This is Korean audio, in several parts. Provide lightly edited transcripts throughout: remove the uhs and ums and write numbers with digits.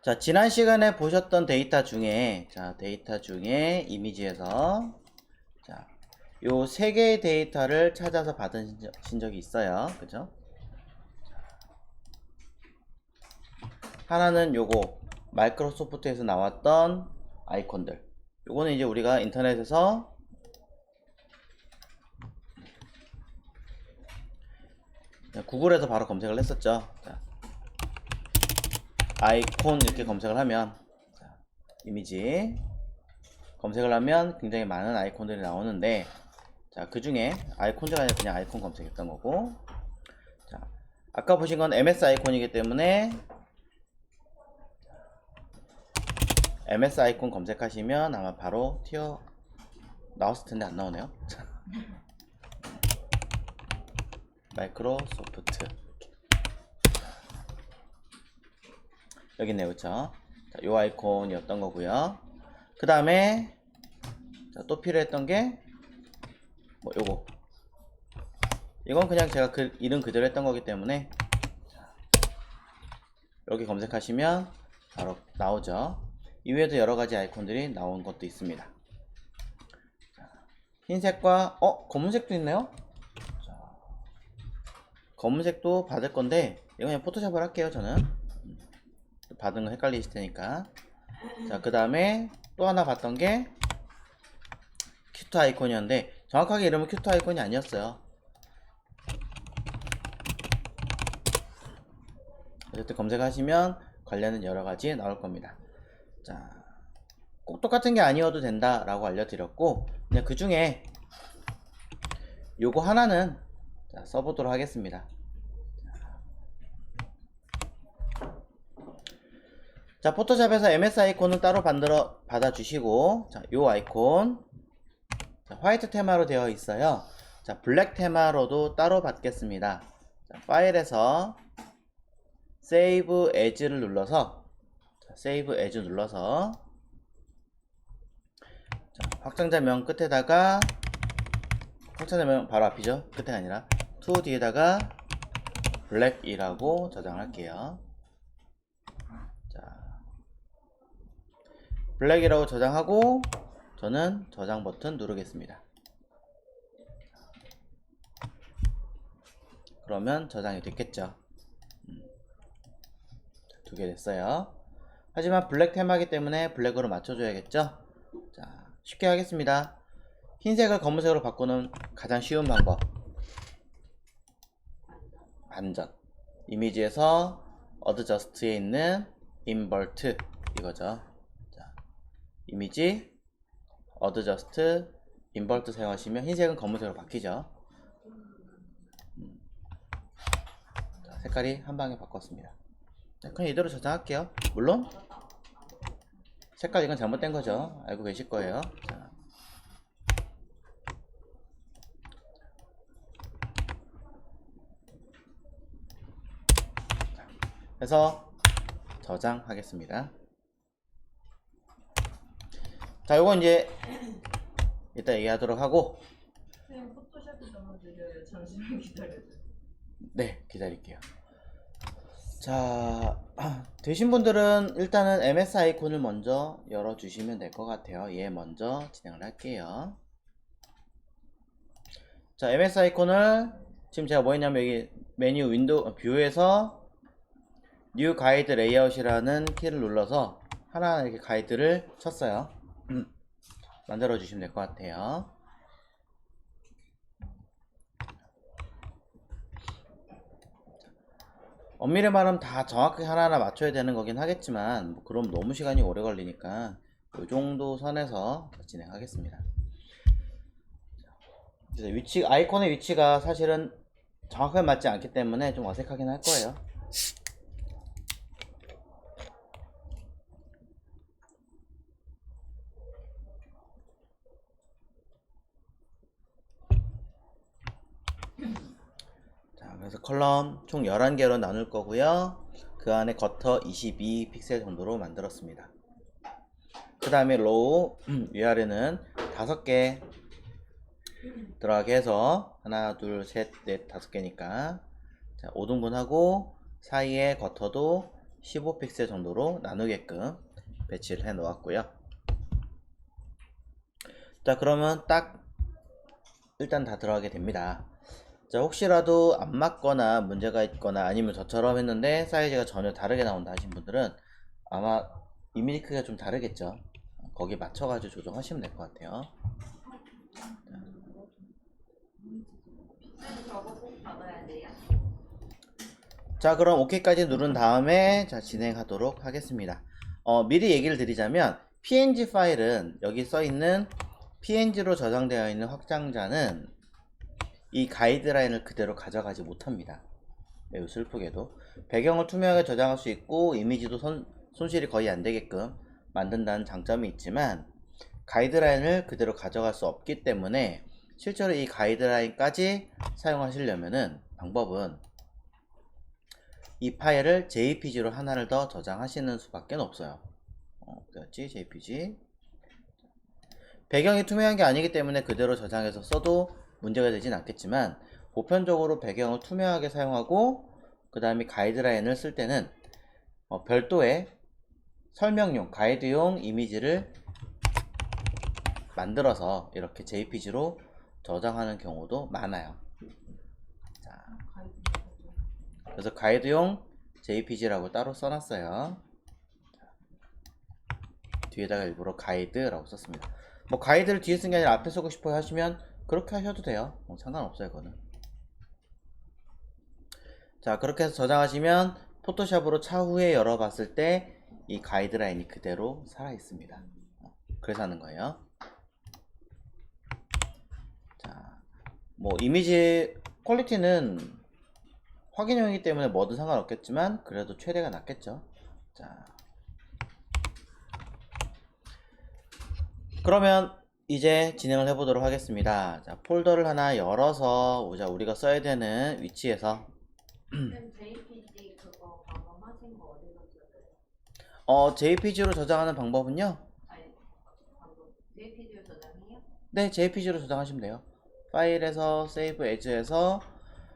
자, 지난 시간에 보셨던 데이터 중에 이미지에서 자, 요 세 개의 데이터를 찾아서 받으신 적이 있어요. 그죠? 하나는 요거 마이크로소프트에서 나왔던 아이콘들. 요거는 이제 우리가 인터넷에서 구글에서 바로 검색을 했었죠. 자, 아이콘 이렇게 검색을 하면 자, 이미지 검색을 하면 굉장히 많은 아이콘들이 나오는데 자, 그 중에 아이콘즈가 아니라 그냥 아이콘 검색했던 거고 자, 아까 보신 건 MS 아이콘이기 때문에 MS 아이콘 검색하시면 아마 바로 튀어 나왔을 텐데 안 나오네요. 마이크로소프트 여기 있네요. 그쵸? 자, 요 아이콘이었던 거고요. 그 다음에 또 필요했던 게 뭐 요거 이건 그냥 제가 그 이름 그대로 했던 거기 때문에 여기 검색하시면 바로 나오죠. 이외에도 여러가지 아이콘들이 나온 것도 있습니다. 흰색과 검은색도 있네요. 자, 검은색도 받을 건데 이거 그냥 포토샵을 할게요. 저는 받은 거 헷갈리실 테니까. 자, 그 다음에 또 하나 봤던 게 큐트 아이콘이었는데 정확하게 이름은 큐트 아이콘이 아니었어요. 어쨌든 검색하시면 관련된 여러가지 나올 겁니다. 자, 꼭 똑같은 게 아니어도 된다 라고 알려드렸고 그냥 그 중에 요거 하나는 자, 써보도록 하겠습니다. 자, 포토샵에서 MS 아이콘은 따로 받아주시고 자, 요 아이콘 자, 화이트 테마로 되어 있어요. 자, 블랙 테마로도 따로 받겠습니다. 자, 파일에서 세이브 에즈를 눌러서 자, 세이브 에즈 눌러서 자, 확장자명 끝에다가 확장자명 바로 앞이죠. 끝에 아니라 투 뒤에다가 블랙이라고 저장할게요. 자, 블랙이라고 저장하고 저는 저장 버튼 누르겠습니다. 그러면 저장이 됐겠죠. 두 개 됐어요. 하지만 블랙 테마이기 때문에 블랙으로 맞춰줘야겠죠. 자, 쉽게 하겠습니다. 흰색을 검은색으로 바꾸는 가장 쉬운 방법 반전 이미지에서 어드저스트에 있는 인버트 이거죠. 자, 이미지 어드저스트 인버트 사용하시면 흰색은 검은색으로 바뀌죠. 자, 색깔이 한 방에 바꿨습니다. 자, 그냥 이대로 저장할게요. 물론 색깔 이건 잘못된 거죠. 알고 계실 거예요. 자, 그래서 저장하겠습니다. 자, 요건 이제 이따 얘기하도록 하고 선생님 포토샵이 적어드려요. 잠시만 기다려주세요. 네, 기다릴게요. 자, 되신 분들은 일단은 MS 아이콘을 먼저 열어주시면 될 것 같아요. 얘 먼저 진행을 할게요. 자, MS 아이콘을 지금 제가 뭐 했냐면 여기 메뉴 윈도우 뷰에서 뉴 가이드 레이아웃이라는 키를 눌러서 하나하나 이렇게 가이드를 쳤어요. 만들어 주시면 될 것 같아요. 엄밀히 말하면 다 정확하게 하나하나 맞춰야 되는 거긴 하겠지만 뭐 그럼 너무 시간이 오래 걸리니까 이 정도 선에서 진행하겠습니다. 그래서 아이콘의 위치가 사실은 정확하게 맞지 않기 때문에 좀 어색하긴 할 거예요. 자, 그래서 컬럼 총 11개로 나눌 거고요. 그 안에 겉터 22 픽셀 정도로 만들었습니다. 그 다음에 로우 위아래는 5개 들어가게 해서 하나 둘 셋 넷 5개니까 자, 5등분하고 사이에 겉터도 15픽셀 정도로 나누게끔 배치를 해 놓았고요. 자, 그러면 딱 일단 다 들어가게 됩니다. 자, 혹시라도 안 맞거나 문제가 있거나 아니면 저처럼 했는데 사이즈가 전혀 다르게 나온다 하신 분들은 아마 이미지 크기가 좀 다르겠죠. 거기에 맞춰가지고 조정하시면 될 것 같아요. 저거 꼭 받아야 돼요? 자, 그럼 OK까지 누른 다음에 자, 진행하도록 하겠습니다. 미리 얘기를 드리자면 PNG 파일은 여기 써있는 PNG로 저장되어 있는 확장자는 이 가이드라인을 그대로 가져가지 못합니다. 매우 슬프게도 배경을 투명하게 저장할 수 있고 이미지도 손실이 거의 안 되게끔 만든다는 장점이 있지만 가이드라인을 그대로 가져갈 수 없기 때문에 실제로 이 가이드라인까지 사용하시려면은 방법은 이 파일을 JPG로 하나를 더 저장하시는 수밖에 없어요. 그렇지, JPG. 배경이 투명한 게 아니기 때문에 그대로 저장해서 써도 문제가 되진 않겠지만 보편적으로 배경을 투명하게 사용하고 그 다음에 가이드라인을 쓸 때는 별도의 설명용, 가이드용 이미지를 만들어서 이렇게 JPG로 저장하는 경우도 많아요. 자, 그래서 가이드용 JPG라고 따로 써놨어요. 뒤에다가 일부러 가이드라고 썼습니다. 뭐 가이드를 뒤에 쓴 게 아니라 앞에 쓰고 싶어요 하시면 그렇게 하셔도 돼요. 상관없어요, 그거는. 자, 그렇게 해서 저장하시면 포토샵으로 차후에 열어봤을 때 이 가이드라인이 그대로 살아있습니다. 그래서 하는 거예요. 자, 뭐 이미지 퀄리티는 확인형이기 때문에 뭐든 상관없겠지만 그래도 최대가 낫겠죠. 자, 그러면 이제 진행을 해보도록 하겠습니다. 자, 폴더를 하나 열어서 우리가 써야 되는 위치에서 JPG 그거 방금 하신 거 어디서 찍어요? JPG로 저장하는 방법은요? 아니, 방금 JPG로 저장해요? 네, JPG로 저장하시면 돼요. 파일에서 세이브 에즈에서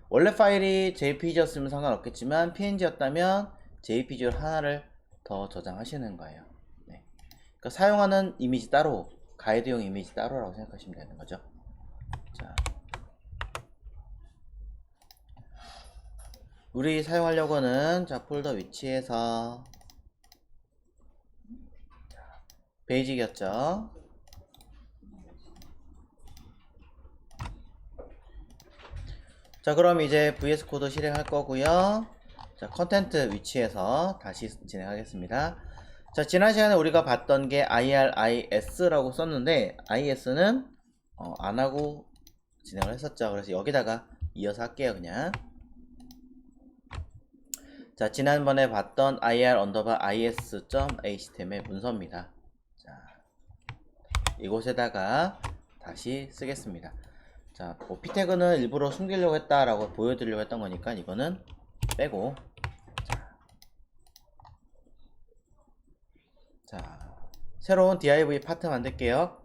원래 파일이 JPG였으면 상관없겠지만 PNG였다면 JPG로 하나를 더 저장하시는 거예요. 네. 그러니까 사용하는 이미지 따로, 가이드용 이미지 따로라고 생각하시면 되는 거죠. 자, 우리 사용하려고는 자, 폴더 위치에서 베이직이었죠. 자, 그럼 이제 VS 코드 실행할 거고요. 자, 컨텐트 위치에서 다시 진행하겠습니다. 자, 지난 시간에 우리가 봤던 게 IRIS라고 썼는데 IS는 안 하고 진행을 했었죠. 그래서 여기다가 이어서 할게요, 그냥. 자, 지난번에 봤던 ir_is.html 문서입니다. 자, 이곳에다가 다시 쓰겠습니다. 자, 뭐 p태그는 일부러 숨기려고 했다라고 보여드리려고 했던 거니까 이거는 빼고, 자, 새로운 div 파트 만들게요.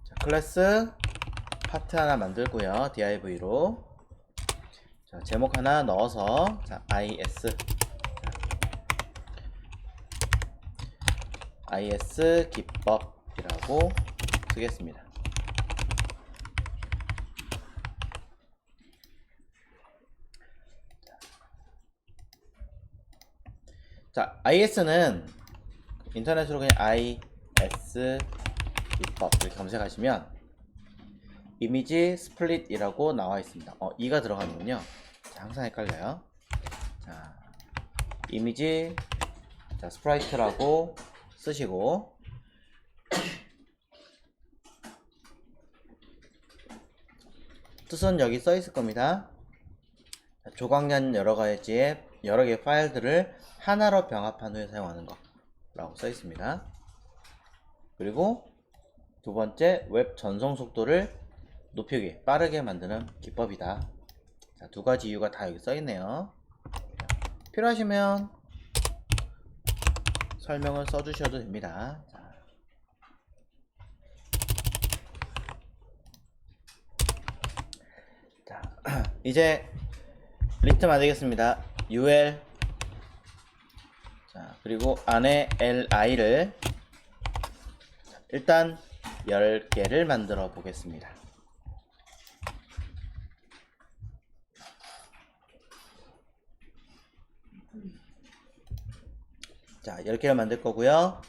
자, 클래스 파트 하나 만들고요. div로. 자, 제목 하나 넣어서 자, is 기법이라고 쓰겠습니다. 자, is는 인터넷으로 그냥 is 기법 이렇게 검색하시면 이미지 스플릿이라고 나와 있습니다. 이가 들어가는군요. 자, 항상 헷갈려요. 자, 이미지 자, 스프라이트라고 쓰시고 뜻은 여기 써 있을 겁니다. 자, 조각난 여러 개의 파일들을 하나로 병합한 후에 사용하는 거라고 써 있습니다. 그리고 두 번째, 웹 전송 속도를 높이게 빠르게 만드는 기법이다. 자, 두 가지 이유가 다 여기 써 있네요. 필요하시면 설명을 써주셔도 됩니다. 자, 이제 리트 만들겠습니다. ul 자, 그리고 안에 li를 일단 10개를 만들어 보겠습니다. 자, 10개를 만들 거고요.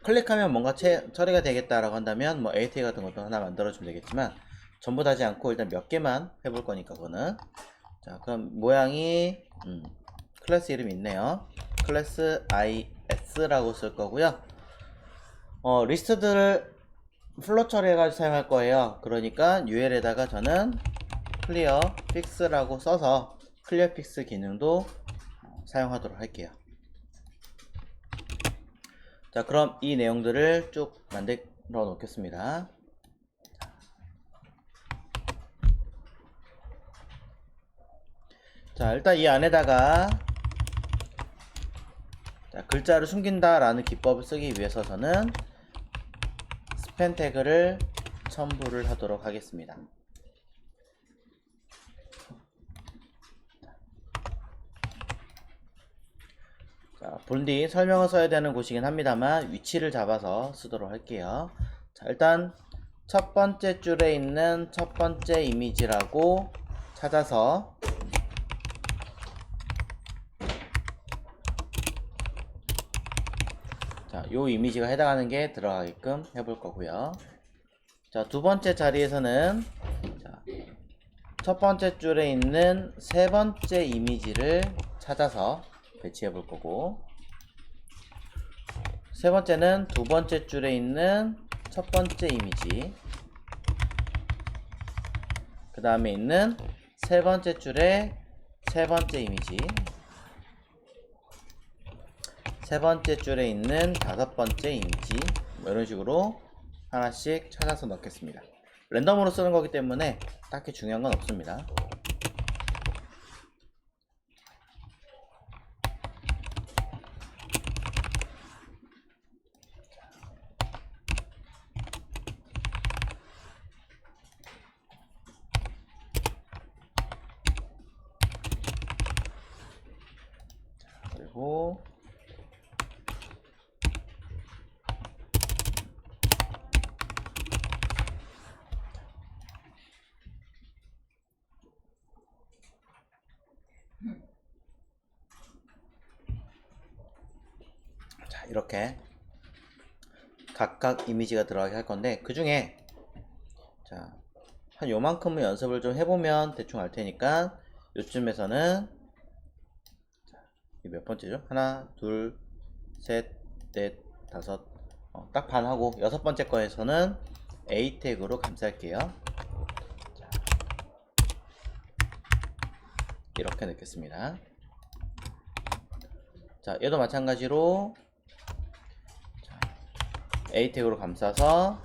클릭하면 뭔가 처리가 되겠다라고 한다면 뭐 ATA 같은 것도 하나 만들어 주면 되겠지만 전부 다지 않고 일단 몇 개만 해볼 거니까 그거는. 자, 그럼 모양이 클래스 이름이 있네요. 클래스 is라고 쓸 거고요. 리스트들을 플롯 처리해가지고 사용할 거예요. 그러니까 ul에다가 저는 클리어 픽스라고 써서 클리어 픽스 기능도 사용하도록 할게요. 자, 그럼 이 내용들을 쭉 만들어 놓겠습니다. 자, 일단 이 안에다가 자, 글자를 숨긴다 라는 기법을 쓰기 위해서 저는 스팬 태그를 첨부를 하도록 하겠습니다. 자, 본디 설명을 써야 되는 곳이긴 합니다만 위치를 잡아서 쓰도록 할게요. 자, 일단 첫 번째 줄에 있는 첫 번째 이미지라고 찾아서 자, 요 이미지가 해당하는 게 들어가게끔 해볼 거고요. 자, 두 번째 자리에서는 자, 첫 번째 줄에 있는 세 번째 이미지를 찾아서 배치해 볼 거고, 세 번째는 두 번째 줄에 있는 첫 번째 이미지, 그 다음에 있는 세 번째 줄에 세 번째 이미지, 세 번째 줄에 있는 다섯 번째 이미지, 뭐 이런 식으로 하나씩 찾아서 넣겠습니다. 랜덤으로 쓰는 거기 때문에 딱히 중요한 건 없습니다. 그리고 자, 이렇게 각각 이미지가 들어가게 할 건데, 그 중에 자, 한 요만큼은 연습을 좀 해보면 대충 알 테니까 요쯤에서는 몇 번째죠? 하나, 둘, 셋, 넷, 다섯, 딱 반 하고 여섯 번째 거에서는 A 태그로 감쌀게요. 자, 이렇게 넣겠습니다. 자, 얘도 마찬가지로 자, A 태그로 감싸서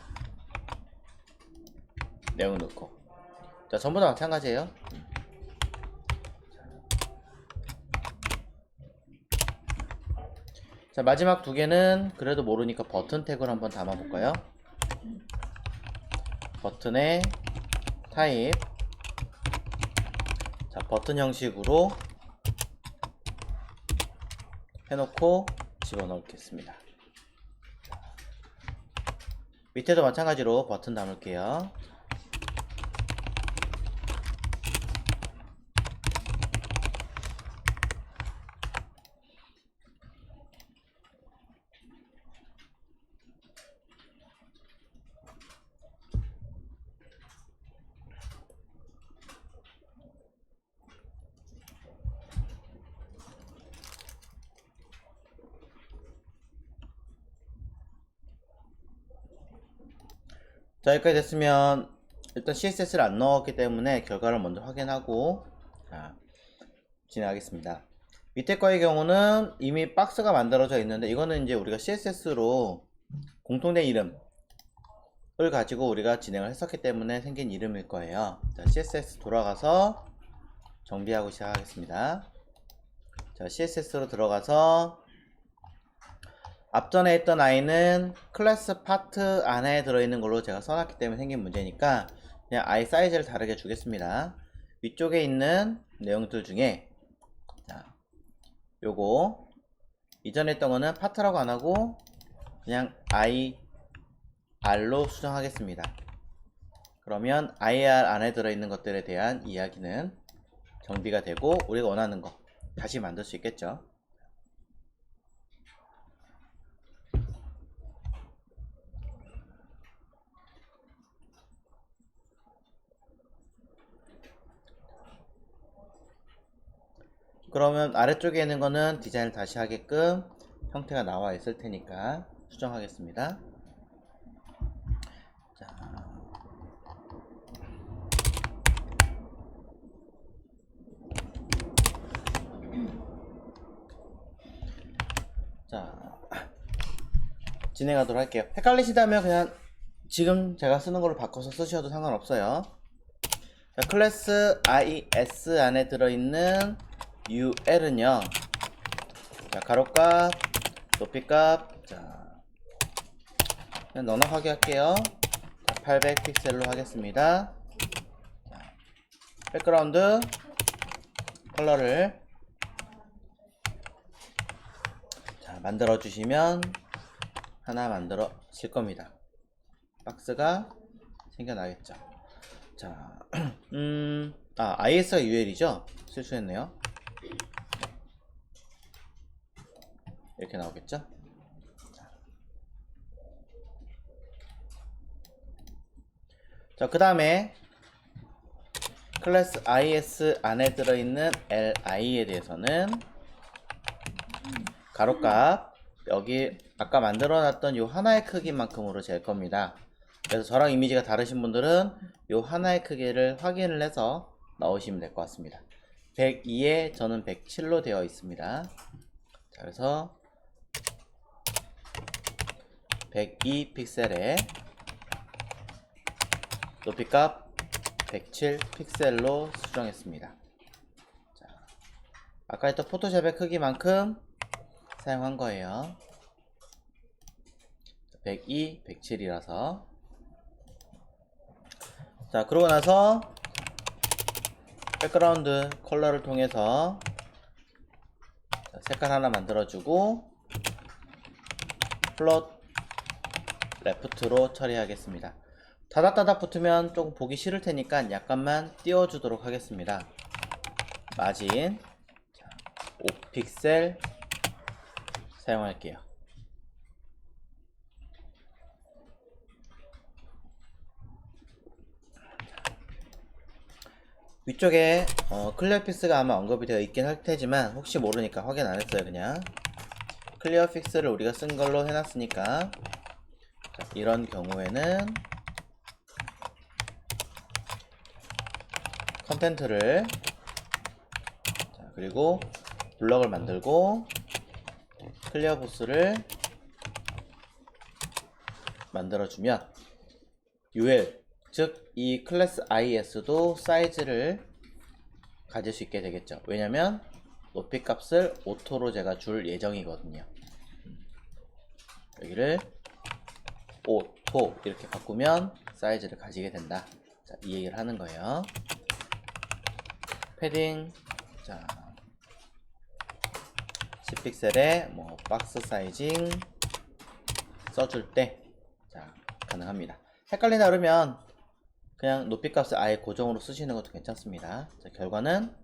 내용 넣고, 자, 전부 다 마찬가지예요. 자, 마지막 두 개는 그래도 모르니까 버튼 태그를 한번 담아 볼까요? 버튼의 타입, 자, 버튼 형식으로 해놓고 집어넣겠습니다. 밑에도 마찬가지로 버튼 담을게요. 자, 여기까지 됐으면 일단 CSS를 안 넣었기 때문에 결과를 먼저 확인하고 자, 진행하겠습니다. 밑에 거의 경우는 이미 박스가 만들어져 있는데, 이거는 이제 우리가 CSS로 공통된 이름을 가지고 우리가 진행을 했었기 때문에 생긴 이름일 거예요. 자, CSS 돌아가서 정비하고 시작하겠습니다. 자, CSS로 들어가서 앞전에 했던 i는 클래스 파트 안에 들어있는 걸로 제가 써놨기 때문에 생긴 문제니까 그냥 i 사이즈를 다르게 주겠습니다. 위쪽에 있는 내용들 중에 자, 요거 이전에 했던 거는 파트라고 안 하고 그냥 IR로 수정하겠습니다. 그러면 IR 안에 들어있는 것들에 대한 이야기는 정비가 되고 우리가 원하는 거 다시 만들 수 있겠죠. 그러면 아래쪽에 있는 거는 디자인을 다시 하게끔 형태가 나와 있을 테니까 수정하겠습니다. 자, 진행하도록 할게요. 헷갈리시다면 그냥 지금 제가 쓰는 걸로 바꿔서 쓰셔도 상관없어요. 자, 클래스 IS 안에 들어있는 UL은요, 자, 가로값, 높이값, 자, 그냥 넉넉하게 할게요. 800 픽셀로 하겠습니다. 자, 백그라운드 컬러를 자, 만들어 주시면 하나 만들어질 겁니다. 박스가 생겨나겠죠. 자, IS가 UL이죠? 실수했네요. 이렇게 나오겠죠? 자, 그 다음에 클래스 IS 안에 들어있는 LI에 대해서는 가로값 여기 아까 만들어 놨던 요 하나의 크기만큼으로 잴 겁니다. 그래서 저랑 이미지가 다르신 분들은 요 하나의 크기를 확인을 해서 넣으시면 될 것 같습니다. 102에 저는 107로 되어 있습니다. 자, 그래서 102 픽셀에 높이값 107 픽셀로 수정했습니다. 자, 아까 했던 포토샵의 크기만큼 사용한 거예요. 102, 107이라서. 자, 그러고 나서 백그라운드 컬러를 통해서 색깔 하나 만들어주고 플롯 레프트로 처리하겠습니다. 다닥다닥 붙으면 조금 보기 싫을 테니까 약간만 띄워주도록 하겠습니다. 마진 5픽셀 사용할게요. 위쪽에 클리어픽스가 아마 언급이 되어 있긴 할 테지만 혹시 모르니까 확인 안 했어요. 그냥 클리어픽스를 우리가 쓴 걸로 해놨으니까 자, 이런 경우에는 컨텐트를 자, 그리고 블럭을 만들고 클리어 보스를 만들어주면 UL 즉 이 클래스 IS도 사이즈를 가질 수 있게 되겠죠. 왜냐면 높이 값을 오토로 제가 줄 예정이거든요. 여기를 오토 이렇게 바꾸면 사이즈를 가지게 된다. 자, 이 얘기를 하는 거예요. 패딩 자 10픽셀에 뭐 박스 사이징 써줄 때 자, 가능합니다. 헷갈리나 그러면 그냥 높이 값을 아예 고정으로 쓰시는 것도 괜찮습니다. 자, 결과는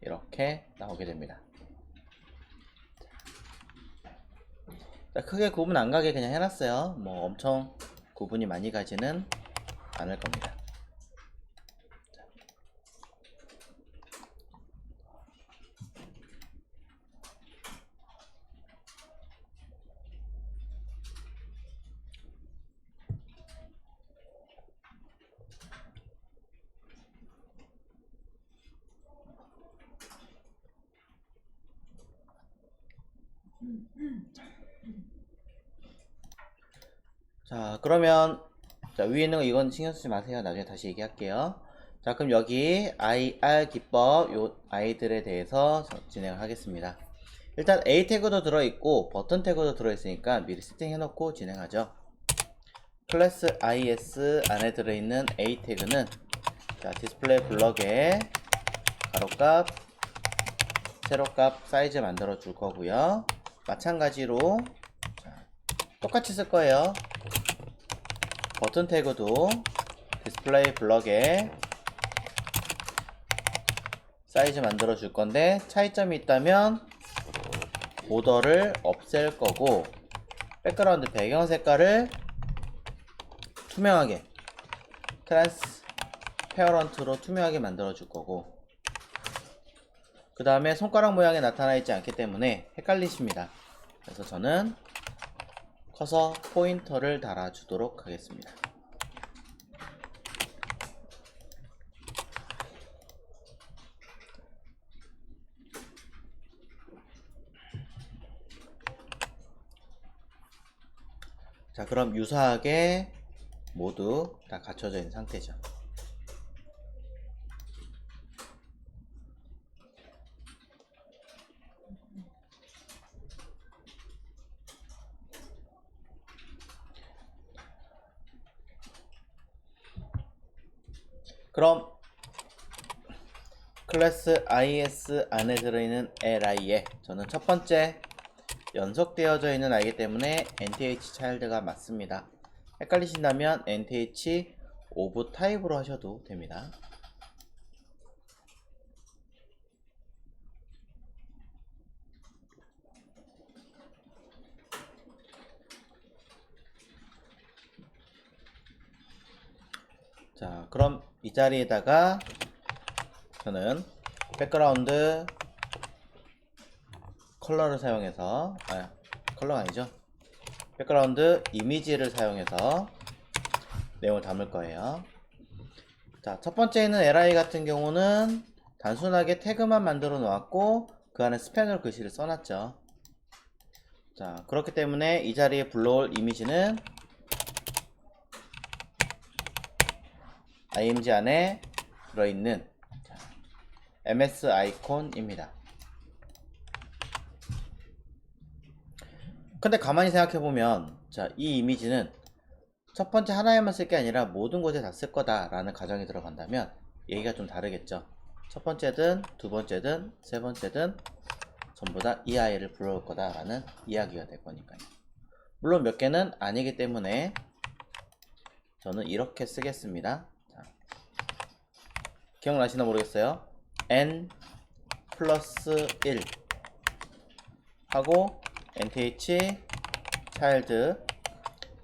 이렇게 나오게 됩니다. 자, 크게 구분 안 가게 그냥 해놨어요. 뭐 엄청 구분이 많이 가지는 않을 겁니다. 자, 그러면 자, 위에 있는 거 이건 신경 쓰지 마세요. 나중에 다시 얘기할게요. 자, 그럼 여기 IR 기법 요 아이들에 대해서 진행을 하겠습니다. 일단 A 태그도 들어있고 버튼 태그도 들어있으니까 미리 세팅해 놓고 진행하죠. 클래스 IS 안에 들어있는 A 태그는 자, 디스플레이 블럭에 가로값 세로 값 사이즈 만들어 줄 거고요. 마찬가지로 자, 똑같이 쓸 거예요. 버튼 태그도 디스플레이 블럭에 사이즈 만들어 줄 건데 차이점이 있다면 보더를 없앨 거고 백그라운드 배경 색깔을 투명하게 트랜스페어런트로 투명하게 만들어 줄 거고 그 다음에 손가락 모양이 나타나 있지 않기 때문에 헷갈리십니다. 그래서 저는 커서 포인터를 달아 주도록 하겠습니다. 자, 그럼 유사하게 모두 다 갖춰져 있는 상태죠. 그럼 클래스 IS 안에 들어있는 li에 저는 첫 번째 연속되어져 있는 i이기 때문에 nth child가 맞습니다. 헷갈리신다면 nth of type로 하셔도 됩니다. 자, 그럼 이 자리에다가 저는 백그라운드 컬러를 사용해서 컬러가 아니죠. 백그라운드 이미지를 사용해서 내용을 담을 거예요. 자, 첫 번째는 li 같은 경우는 단순하게 태그만 만들어 놓았고 그 안에 스펜으로 글씨를 써놨죠. 자, 그렇기 때문에 이 자리에 불러올 이미지는 img 안에 들어있는 ms 아이콘입니다. 근데 가만히 생각해보면 자, 이 이미지는 첫 번째 하나에만 쓸 게 아니라 모든 곳에 다 쓸 거다 라는 가정이 들어간다면 얘기가 좀 다르겠죠. 첫 번째든 두 번째든 세 번째든 전부 다 이 아이를 불러올 거다 라는 이야기가 될 거니까요. 물론 몇 개는 아니기 때문에 저는 이렇게 쓰겠습니다. 자, 기억나시나 모르겠어요. n 플러스 1 하고 nth child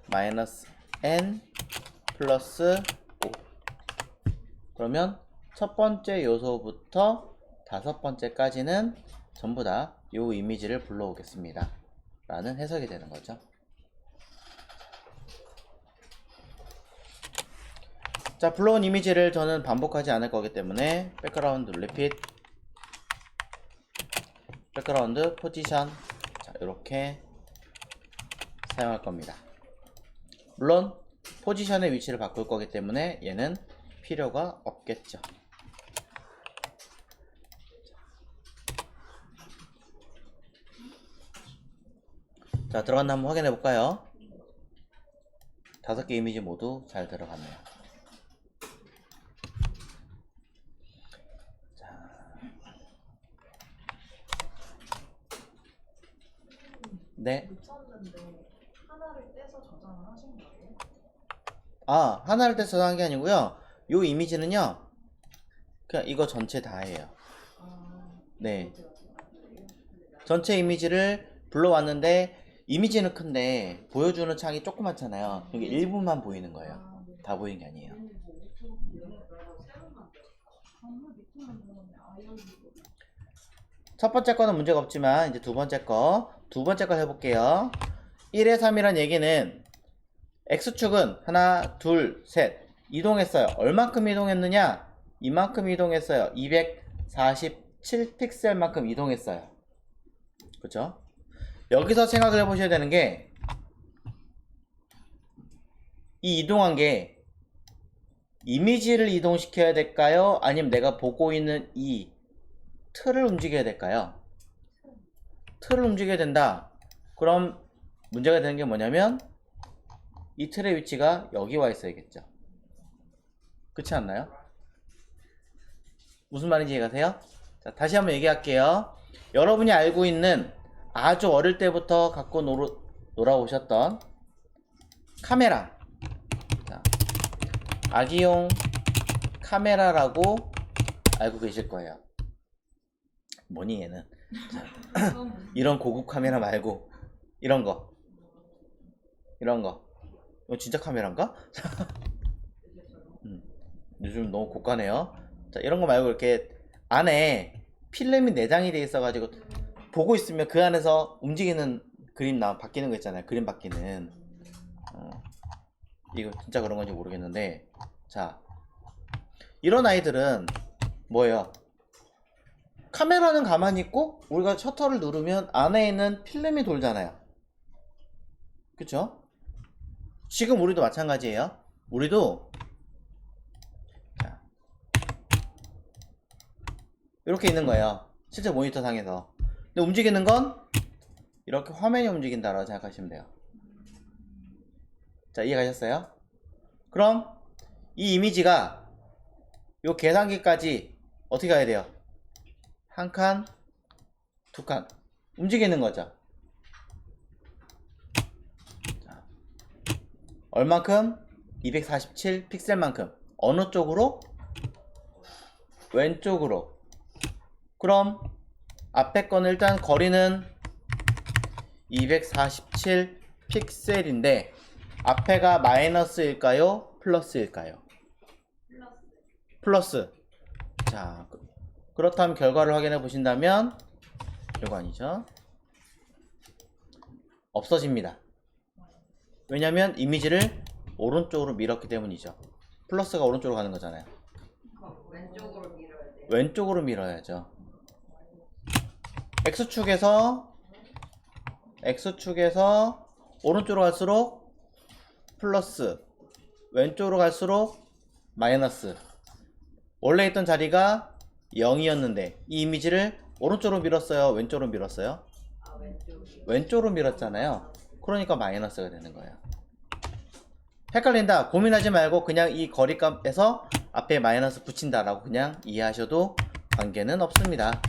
마이너스 n 플러스 5 그러면 첫 번째 요소부터 다섯 번째까지는 전부 다 이 이미지를 불러오겠습니다 라는 해석이 되는 거죠. 자, 불러온 이미지를 저는 반복하지 않을 거기 때문에 백그라운드 리핏 백그라운드 포지션 자, 이렇게 사용할 겁니다. 물론 포지션의 위치를 바꿀 거기 때문에 얘는 필요가 없겠죠. 자, 들어갔나 한번 확인해 볼까요? 5개 이미지 모두 잘 들어갔네요. 네. 붙였는데 하나를 떼서 저장을 하신 거예요? 아, 하나를 떼서 저장한 게 아니고요. 요 이미지는요. 그냥 이거 전체 다예요. 네. 전체 이미지를 불러왔는데 이미지는 큰데 보여주는 창이 조그맣잖아요. 이게 일부만 보이는 거예요. 다 보이는 게 아니에요. 첫 번째 거는 문제가 없지만 이제 두 번째 거 해볼게요. 1의 3이란 얘기는 X축은 하나, 둘, 셋 이동했어요. 얼만큼 이동했느냐? 이만큼 이동했어요. 247픽셀만큼 이동했어요. 그렇죠? 여기서 생각을 해보셔야 되는 게 이 이동한 게 이미지를 이동시켜야 될까요? 아니면 내가 보고 있는 이 틀을 움직여야 될까요? 틀을 움직여야 된다. 그럼 문제가 되는 게 뭐냐면 이 틀의 위치가 여기 와 있어야겠죠. 그렇지 않나요? 무슨 말인지 이해가세요? 자, 다시 한번 얘기할게요. 여러분이 알고 있는 아주 어릴 때부터 갖고 놀아오셨던 카메라. 자, 아기용 카메라라고 알고 계실 거예요. 뭐니 얘는. 자, 이런 고급 카메라 말고 이런 거. 이거 진짜 카메라인가? 요즘 너무 고가네요. 자, 이런 거 말고 이렇게 안에 필름이 내장이 돼 있어가지고 보고 있으면 그 안에서 움직이는 그림 바뀌는 거 있잖아요. 그림 바뀌는. 이거 진짜 그런 건지 모르겠는데, 자, 이런 아이들은 뭐예요? 카메라는 가만히 있고 우리가 셔터를 누르면 안에 있는 필름이 돌잖아요. 그쵸? 지금 우리도 마찬가지예요. 우리도 자, 이렇게 있는 거예요. 실제 모니터 상에서. 근데 움직이는 건 이렇게 화면이 움직인다라고 생각하시면 돼요. 자, 이해가셨어요? 그럼 이 이미지가 요 계산기까지 어떻게 가야 돼요? 한 칸, 두 칸 움직이는 거죠. 자, 얼만큼? 247 픽셀만큼. 어느 쪽으로? 왼쪽으로. 그럼 앞에 거는 일단 거리는 247 픽셀인데 앞에가 마이너스일까요? 플러스일까요? 플러스. 자, 그렇다면 결과를 확인해 보신다면 이거 아니죠? 없어집니다. 왜냐면 이미지를 오른쪽으로 밀었기 때문이죠. 플러스가 오른쪽으로 가는 거잖아요. 왼쪽으로 밀어야 돼요. 왼쪽으로 밀어야죠. X축에서 오른쪽으로 갈수록 플러스, 왼쪽으로 갈수록 마이너스. 원래 있던 자리가 0이었는데 이 이미지를 오른쪽으로 밀었어요? 왼쪽으로 밀었어요? 왼쪽으로 밀었잖아요. 그러니까 마이너스가 되는 거예요. 헷갈린다. 고민하지 말고 그냥 이 거리값에서 앞에 마이너스 붙인다라고 그냥 이해하셔도 관계는 없습니다.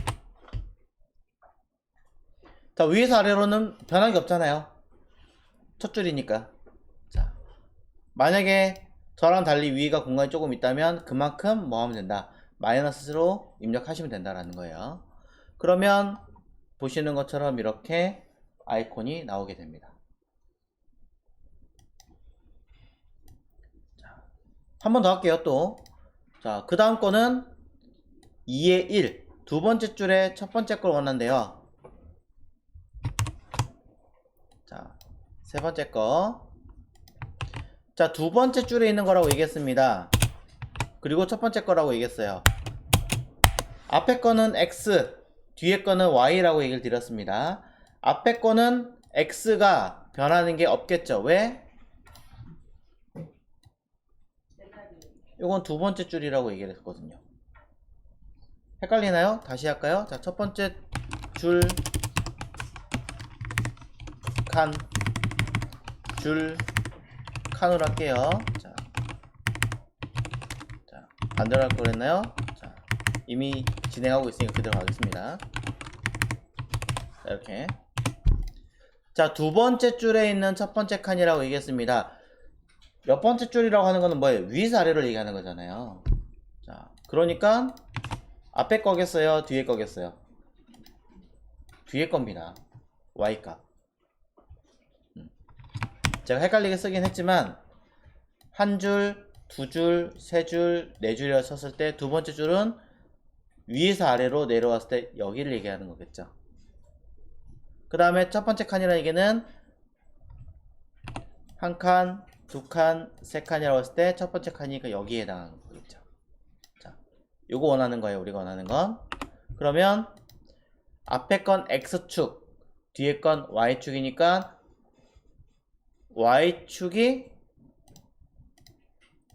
자, 위에서 아래로는 변한 게 없잖아요. 첫 줄이니까. 자, 만약에 저랑 달리 위가 공간이 조금 있다면 그만큼 뭐 하면 된다? 마이너스로 입력하시면 된다라는 거예요. 그러면 보시는 것처럼 이렇게 아이콘이 나오게 됩니다. 한 번 더 할게요. 또. 자, 그 다음 거는 2의 1. 두 번째 줄에 첫 번째 걸 원하는데요. 자, 세 번째 거. 자, 두 번째 줄에 있는 거라고 얘기했습니다. 그리고 첫 번째 거라고 얘기했어요. 앞에 거는 X, 뒤에 거는 Y라고 얘기를 드렸습니다. 앞에 거는 X가 변하는 게 없겠죠. 왜? 이건 두 번째 줄이라고 얘기를 했거든요. 헷갈리나요? 다시 할까요? 자, 첫 번째 줄, 칸, 줄, 칸으로 할게요. 자, 반대로 할 거랬나요? 자, 이미 진행하고 있으니까 그대로 가겠습니다. 자, 이렇게. 자, 두 번째 줄에 있는 첫 번째 칸이라고 얘기했습니다. 몇 번째 줄이라고 하는 거는 뭐예요? 위에서 아래로 얘기하는 거잖아요. 자, 그러니까 앞에 거겠어요? 뒤에 거겠어요? 뒤에 겁니다. Y값. 제가 헷갈리게 쓰긴 했지만 한 줄, 두 줄, 세 줄, 네 줄이라 쳤을 때 두 번째 줄은 위에서 아래로 내려왔을 때 여기를 얘기하는 거겠죠. 그 다음에 첫 번째 칸이라는 얘기는 한 칸, 두 칸, 세 칸이라고 했을 때 첫 번째 칸이니까 여기에 해당하는 거겠죠. 자, 요거 원하는 거예요. 우리가 원하는 건. 그러면 앞에 건 X축, 뒤에 건 Y축이니까 Y축이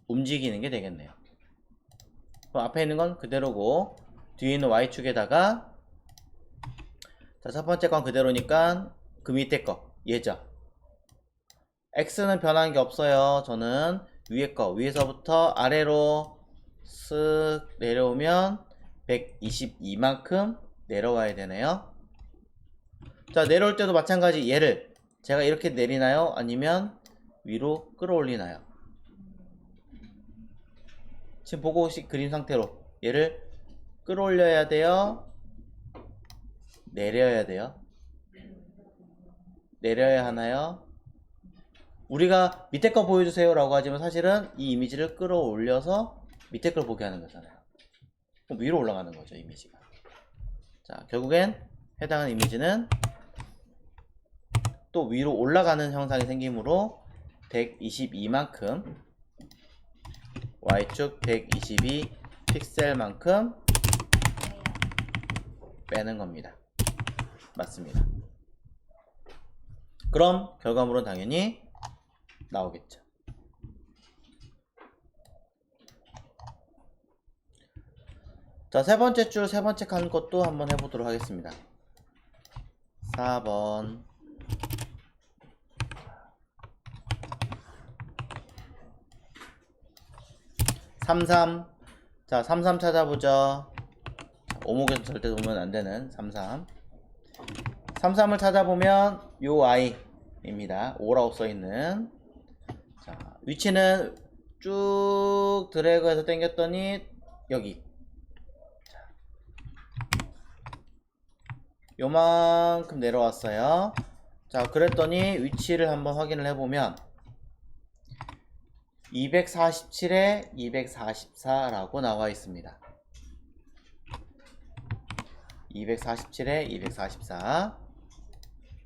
움직이는 게 되겠네요. 그럼 앞에 있는 건 그대로고 뒤에 있는 Y축에다가 자, 첫 번째 건 그대로니까 그 밑에 거 얘죠. X는 변한 게 없어요. 저는 위에 거 위에서부터 아래로 쓱 내려오면 122만큼 내려와야 되네요. 자, 내려올 때도 마찬가지 얘를 제가 이렇게 내리나요? 아니면 위로 끌어올리나요? 지금 보고 오신 그림 상태로 얘를 끌어올려야 돼요? 내려야 돼요? 내려야 하나요? 우리가 밑에 거 보여주세요 라고 하지만 사실은 이 이미지를 끌어올려서 밑에 걸 보게 하는 거잖아요. 그럼 위로 올라가는 거죠, 이미지가. 자, 결국엔 해당하는 이미지는 또 위로 올라가는 형상이 생기므로 122만큼 Y축 122 픽셀만큼 빼는 겁니다. 맞습니다. 그럼 결과물은 당연히 나오겠죠. 자, 세 번째 줄, 세 번째 칸 것도 한번 해보도록 하겠습니다. 4번. 33. 자, 33 찾아보죠. 오목에서 절대 보면 안 되는 33. 33을 찾아보면 요 I입니다. 5라고 써있는. 자, 위치는 쭉 드래그해서 당겼더니 여기. 요만큼 내려왔어요. 자, 그랬더니 위치를 한번 확인을 해보면 247에 244라고 나와 있습니다. 247에 244.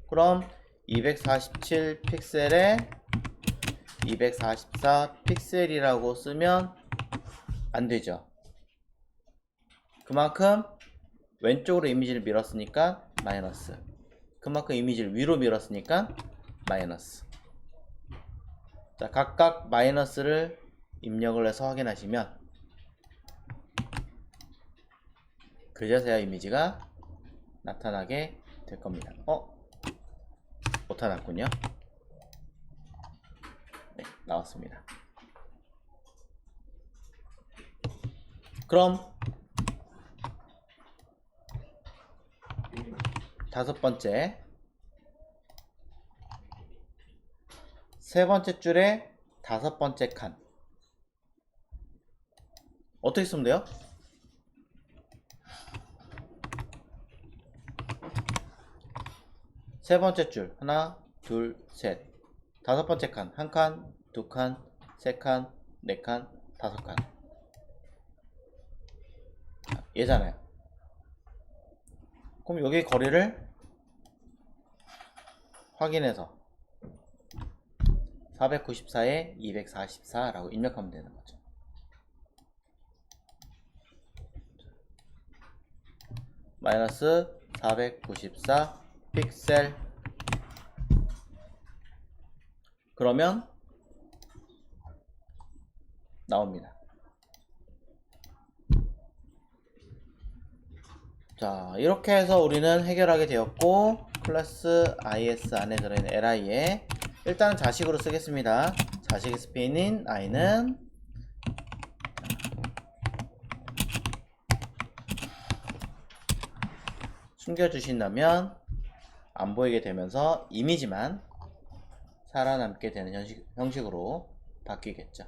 그럼 247 픽셀에 244 픽셀이라고 쓰면 안 되죠. 그만큼 왼쪽으로 이미지를 밀었으니까 마이너스. 그만큼 이미지를 위로 밀었으니까 마이너스. 자, 각각 마이너스를 입력을 해서 확인하시면 그제서야 이미지가 나타나게 될 겁니다. 못 나왔군요. 네, 나왔습니다. 그럼 다섯 번째, 세 번째 줄에 다섯 번째 칸 어떻게 쓰면 돼요? 세 번째 줄 하나, 둘, 셋. 다섯 번째 칸 한 칸, 두 칸, 세 칸, 네 칸, 다섯 칸. 얘잖아요. 그럼 여기 거리를 확인해서 494에 244라고 입력하면 되는 거죠. 마이너스 494 픽셀. 그러면 나옵니다. 자, 이렇게 해서 우리는 해결하게 되었고, 클래스 IS 안에 들어있는 li에 일단 자식으로 쓰겠습니다. 자식의 스페인인 i는 숨겨주신다면 안 보이게 되면서 이미지만 살아남게 되는 형식으로 바뀌겠죠.